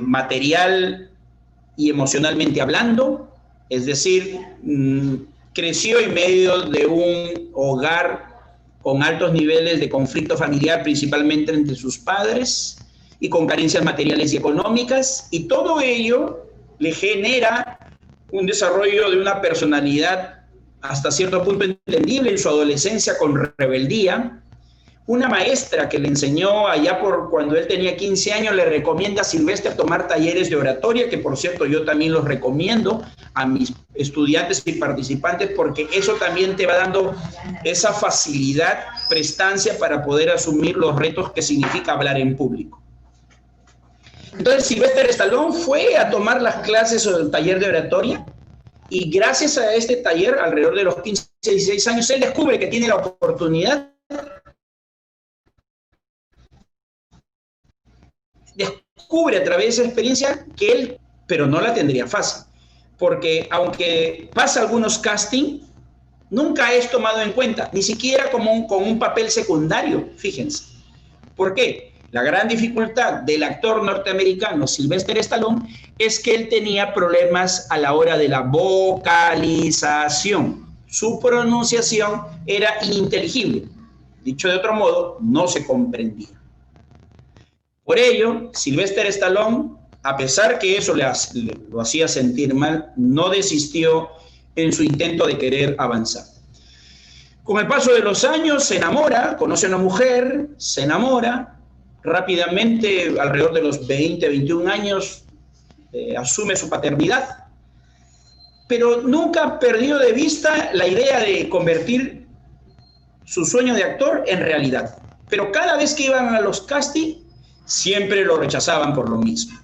material y emocionalmente hablando, es decir, creció en medio de un hogar con altos niveles de conflicto familiar, principalmente entre sus padres, y con carencias materiales y económicas, y todo ello le genera un desarrollo de una personalidad hasta cierto punto entendible en su adolescencia, con rebeldía. Una maestra que le enseñó allá por cuando él tenía 15 años le recomienda a Sylvester tomar talleres de oratoria, que por cierto yo también los recomiendo a mis estudiantes y participantes, porque eso también te va dando esa facilidad, prestancia para poder asumir los retos que significa hablar en público. Entonces Sylvester Stallone fue a tomar las clases o el taller de oratoria, y gracias a este taller, alrededor de los 15, 16 años, él descubre que tiene la oportunidad, descubre a través de esa experiencia que él, pero no la tendría fácil, porque aunque pasa algunos castings, nunca es tomado en cuenta, ni siquiera como con un papel secundario, fíjense. ¿Por qué? La gran dificultad del actor norteamericano Sylvester Stallone es que él tenía problemas a la hora de la vocalización. Su pronunciación era ininteligible. Dicho de otro modo, no se comprendía. Por ello, Sylvester Stallone, a pesar que eso lo hacía sentir mal, no desistió en su intento de querer avanzar. Con el paso de los años se enamora, conoce a una mujer, se enamora, rápidamente, alrededor de los 20, 21 años, asume su paternidad, pero nunca perdió de vista la idea de convertir su sueño de actor en realidad. Pero cada vez que iban a los castings, siempre lo rechazaban por lo mismo.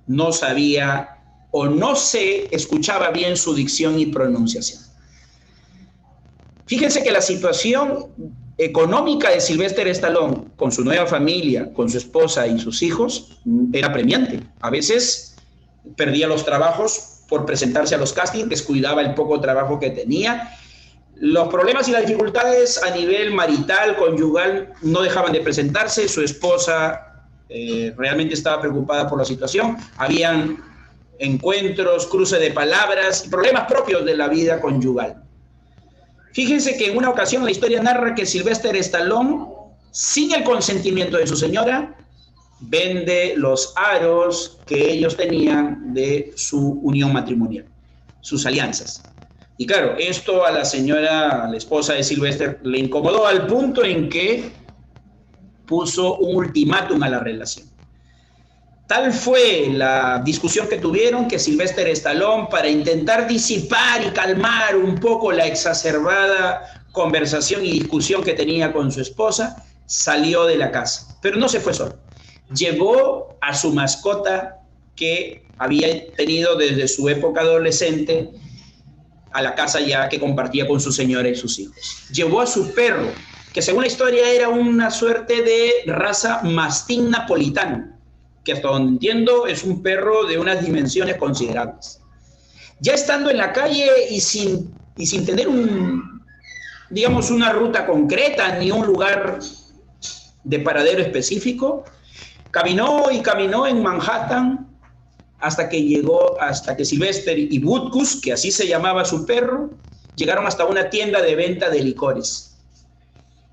No sabía o no se escuchaba bien su dicción y pronunciación. Fíjense que la situación económica de Sylvester Stallone con su nueva familia, con su esposa y sus hijos, era apremiante. A veces perdía los trabajos por presentarse a los castings, descuidaba el poco trabajo que tenía. Los problemas y las dificultades a nivel marital, conyugal, no dejaban de presentarse. Su esposa realmente estaba preocupada por la situación. Habían encuentros, cruce de palabras, problemas propios de la vida conyugal. Fíjense que en una ocasión la historia narra que Sylvester Stallone, sin el consentimiento de su señora, vende los aros que ellos tenían de su unión matrimonial, sus alianzas. Y claro, esto a la señora, a la esposa de Sylvester, le incomodó al punto en que puso un ultimátum a la relación. Tal fue la discusión que tuvieron que Sylvester Stallone, para intentar disipar y calmar un poco la exacerbada conversación y discusión que tenía con su esposa, salió de la casa. Pero no se fue solo. Llevó a su mascota que había tenido desde su época adolescente a la casa ya que compartía con su señora y sus hijos. Llevó a su perro, que según la historia era una suerte de raza mastín napolitano, que hasta donde entiendo es un perro de unas dimensiones considerables. Ya estando en la calle y sin tener digamos, una ruta concreta ni un lugar de paradero específico, caminó y caminó en Manhattan hasta que Sylvester y Butkus, que así se llamaba su perro, llegaron hasta una tienda de venta de licores.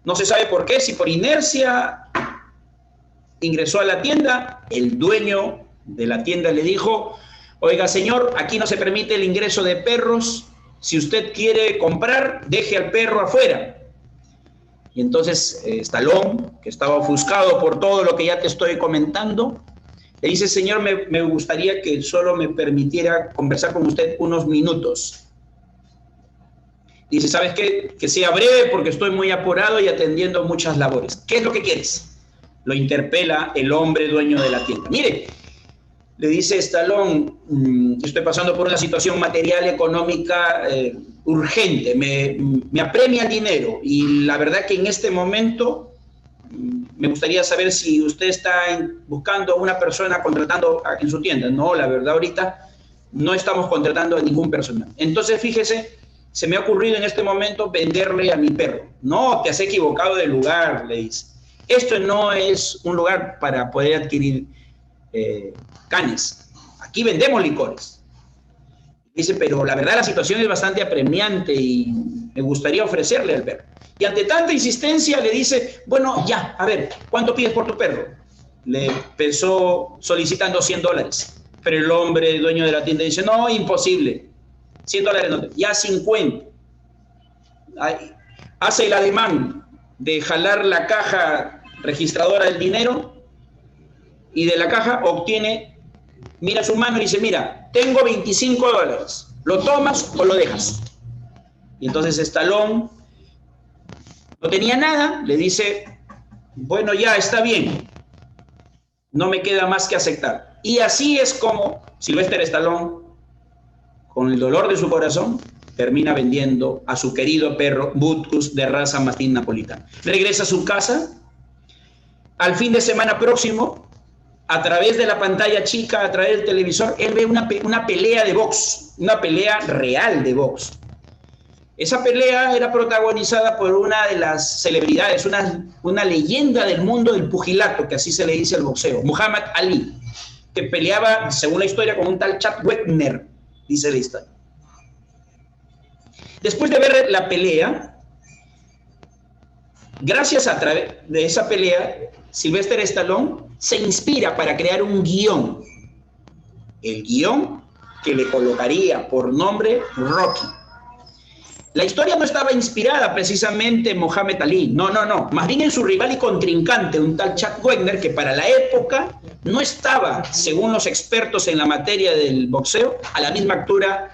No se sabe por qué, si por inercia ingresó a la tienda, el dueño de la tienda le dijo: oiga señor, aquí no se permite el ingreso de perros, si usted quiere comprar, deje al perro afuera. Y entonces Stallone, que estaba ofuscado por todo lo que ya te estoy comentando, le dice, señor, me gustaría que solo me permitiera conversar con usted unos minutos. Dice, ¿sabes qué? Que sea breve porque estoy muy apurado y atendiendo muchas labores. ¿Qué es lo que quieres? Lo interpela el hombre dueño de la tienda. Mire, le dice Stallone, estoy pasando por una situación material, económica urgente, me apremia el dinero y la verdad que en este momento me gustaría saber si usted está buscando a una persona contratando en su tienda. No, la verdad ahorita no estamos contratando a ningún personal. Entonces fíjese, se me ha ocurrido en este momento venderle a mi perro. No, te has equivocado de lugar, le dice. Esto no es un lugar para poder adquirir canes. Aquí vendemos licores. Dice, pero la verdad la situación es bastante apremiante y me gustaría ofrecerle al perro. Y ante tanta insistencia le dice, bueno, ya, a ver, ¿cuánto pides por tu perro? Le empezó solicitando $100. Pero el hombre, dueño de la tienda, dice, no, imposible. $100 no, ya 50. Ay, hace el ademán de jalar la caja registradora del dinero y de la caja obtiene, mira su mano y dice, mira, tengo $25, ¿lo tomas o lo dejas? Y entonces Stallone no tenía nada, le dice, bueno, ya está bien, no me queda más que aceptar. Y así es como Sylvester Stallone, con el dolor de su corazón, termina vendiendo a su querido perro Butkus de raza mastín napolitano. Regresa a su casa, al fin de semana próximo, a través de la pantalla chica, a través del televisor, él ve una pelea de box, una pelea real de box. Esa pelea era protagonizada por una de las celebridades, una leyenda del mundo del pugilato, que así se le dice al boxeo, Muhammad Ali, que peleaba, según la historia, con un tal Chad Wagner, dice la historia. Después de ver la pelea, gracias a través de esa pelea, Sylvester Stallone se inspira para crear un guión. El guión que le colocaría por nombre Rocky. La historia no estaba inspirada precisamente en Muhammad Ali, no, más bien en su rival y contrincante, un tal Chad Wagner, que para la época no estaba, según los expertos en la materia del boxeo, a la misma altura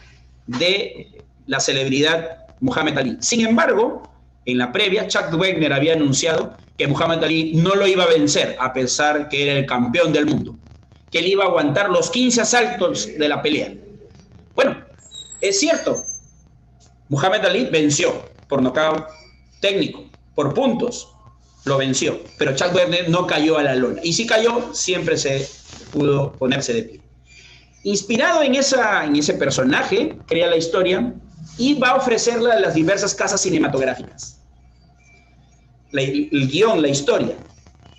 de la celebridad Muhammad Ali. Sin embargo, en la previa, Chad Wagner había anunciado que Muhammad Ali no lo iba a vencer, a pesar que era el campeón del mundo, que él iba a aguantar los 15 asaltos de la pelea. Bueno, es cierto, Muhammad Ali venció por nocaut técnico, por puntos, lo venció, pero Chad Wagner no cayó a la lona. Y si cayó, siempre se pudo ponerse de pie. Inspirado en ese personaje, crea la historia y va a ofrecerla a las diversas casas cinematográficas. El guión, la historia.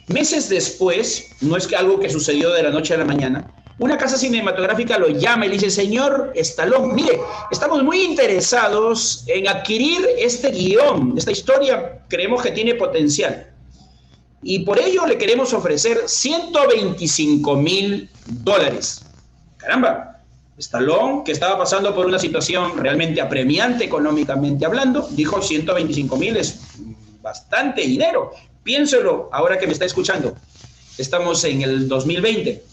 Meses después, no es que algo que sucedió de la noche a la mañana, una casa cinematográfica lo llama y le dice, señor Stallone, mire, estamos muy interesados en adquirir este guión, esta historia, creemos que tiene potencial. Y por ello le queremos ofrecer $125,000. Caramba, Stallone, que estaba pasando por una situación realmente apremiante económicamente hablando, dijo 125,000 es bastante dinero. Piénselo ahora que me está escuchando. Estamos en el 2020.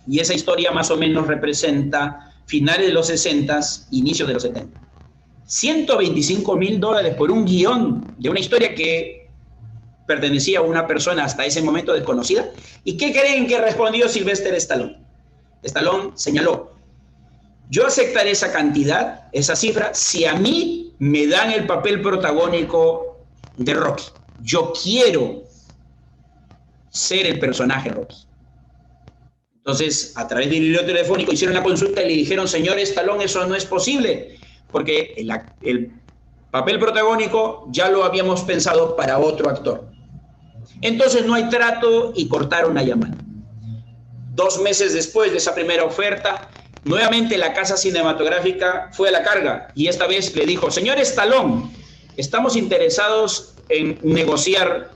Y esa historia más o menos representa finales de los 60, inicios de los 70. $125,000 por un guión de una historia que pertenecía a una persona hasta ese momento desconocida. ¿Y qué creen que respondió Sylvester Stallone? Stallone señaló, yo aceptaré esa cantidad, esa cifra, si a mí me dan el papel protagónico de Rocky. Yo quiero ser el personaje Rocky. Entonces, a través del hilo telefónico hicieron la consulta y le dijeron, señor Stallone, eso no es posible, porque el papel protagónico ya lo habíamos pensado para otro actor. Entonces no hay trato y cortaron la llamada. 2 meses después de esa primera oferta, nuevamente la casa cinematográfica fue a la carga y esta vez le dijo, señor Stallone, estamos interesados en negociar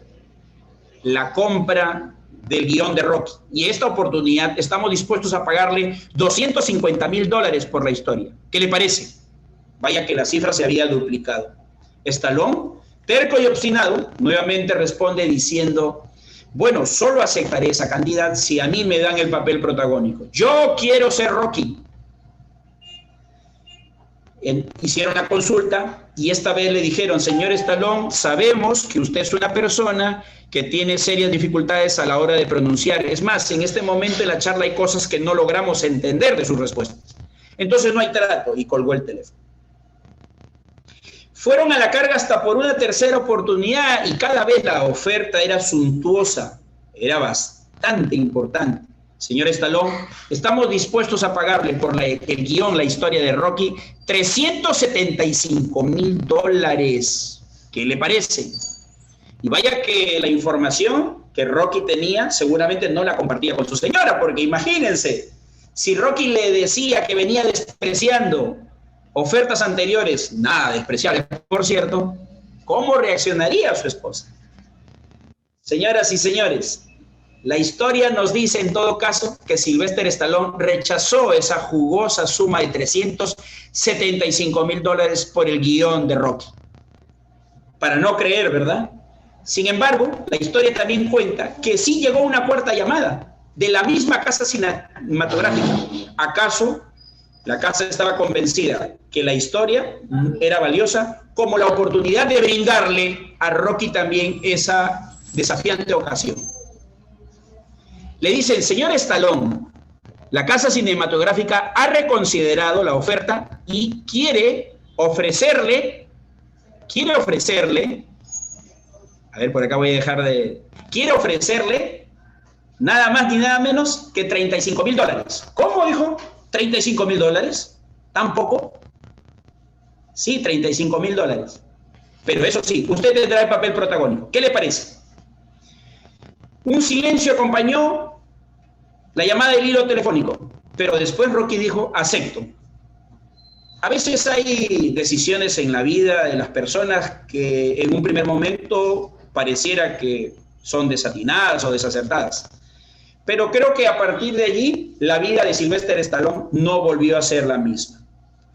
la compra del guión de Rocky. Y esta oportunidad estamos dispuestos a pagarle $250,000 por la historia. ¿Qué le parece? Vaya que la cifra se había duplicado. Stallone Terco y obstinado, nuevamente responde diciendo: bueno, solo aceptaré esa cantidad si a mí me dan el papel protagónico. Yo quiero ser Rocky. Hicieron la consulta y esta vez le dijeron: señor Stallone, sabemos que usted es una persona que tiene serias dificultades a la hora de pronunciar. Es más, en este momento en la charla hay cosas que no logramos entender de sus respuestas. Entonces no hay trato, y colgó el teléfono. Fueron a la carga hasta por una tercera oportunidad y cada vez la oferta era suntuosa, era bastante importante. Señor Stallone, estamos dispuestos a pagarle por el guión, la historia de Rocky, $375,000. ¿Qué le parece? Y vaya que la información que Rocky tenía seguramente no la compartía con su señora, porque imagínense, si Rocky le decía que venía despreciando ofertas anteriores, nada despreciables, por cierto, ¿cómo reaccionaría su esposa? Señoras y señores, la historia nos dice en todo caso que Sylvester Stallone rechazó esa jugosa suma de $375,000 por el guión de Rocky. Para no creer, ¿verdad? Sin embargo, la historia también cuenta que sí llegó una cuarta llamada de la misma casa cinematográfica. ¿Acaso la casa estaba convencida que la historia era valiosa, como la oportunidad de brindarle a Rocky también esa desafiante ocasión? Le dice: el señor Stallone, la casa cinematográfica ha reconsiderado la oferta y quiere ofrecerle, a ver, por acá voy a dejar quiere ofrecerle nada más ni nada menos que $35,000. ¿Cómo dijo? $35,000. ¿Tampoco? Sí, $35,000. Pero eso sí, usted tendrá el papel protagónico. ¿Qué le parece? Un silencio acompañó la llamada del hilo telefónico, pero después Rocky dijo: acepto. A veces hay decisiones en la vida de las personas que en un primer momento pareciera que son desatinadas o desacertadas. Pero creo que a partir de allí la vida de Sylvester Stallone no volvió a ser la misma.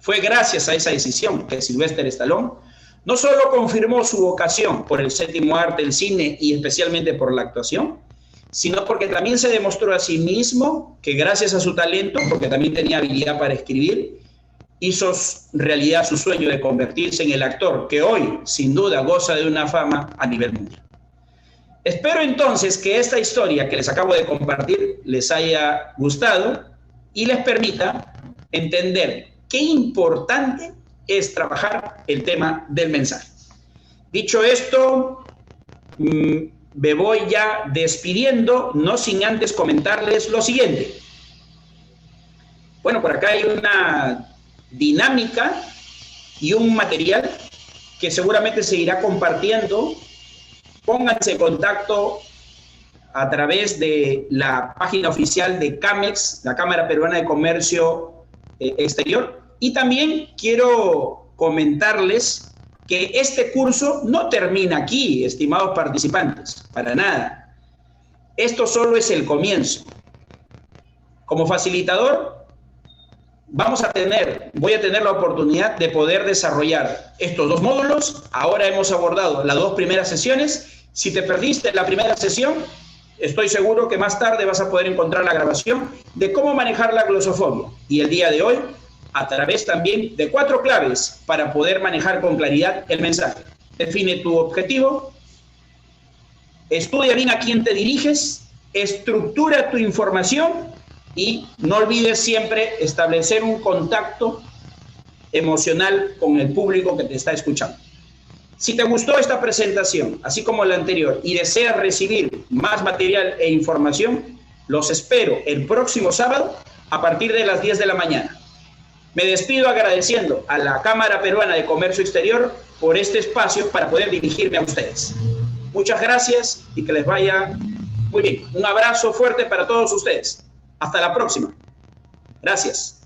Fue gracias a esa decisión que Sylvester Stallone no solo confirmó su vocación por el séptimo arte, el cine y especialmente por la actuación, sino porque también se demostró a sí mismo que gracias a su talento, porque también tenía habilidad para escribir, hizo realidad su sueño de convertirse en el actor que hoy sin duda goza de una fama a nivel mundial. Espero entonces que esta historia que les acabo de compartir les haya gustado y les permita entender qué importante es trabajar el tema del mensaje. Dicho esto, me voy ya despidiendo, no sin antes comentarles lo siguiente. Bueno, por acá hay una dinámica y un material que seguramente se irá compartiendo. Pónganse en contacto a través de la página oficial de CAMEX, la Cámara Peruana de Comercio Exterior. Y también quiero comentarles que este curso no termina aquí, estimados participantes, para nada. Esto solo es el comienzo. Como facilitador, voy a tener la oportunidad de poder desarrollar estos 2 módulos. Ahora hemos abordado las 2 primeras sesiones. Si te perdiste la primera sesión, estoy seguro que más tarde vas a poder encontrar la grabación de cómo manejar la glosofobia. Y el día de hoy, a través también de 4 claves para poder manejar con claridad el mensaje. Define tu objetivo, estudia bien a quién te diriges, estructura tu información y no olvides siempre establecer un contacto emocional con el público que te está escuchando. Si te gustó esta presentación, así como la anterior, y deseas recibir más material e información, los espero el próximo sábado a partir de las 10 de la mañana. Me despido agradeciendo a la Cámara Peruana de Comercio Exterior por este espacio para poder dirigirme a ustedes. Muchas gracias y que les vaya muy bien. Un abrazo fuerte para todos ustedes. Hasta la próxima. Gracias.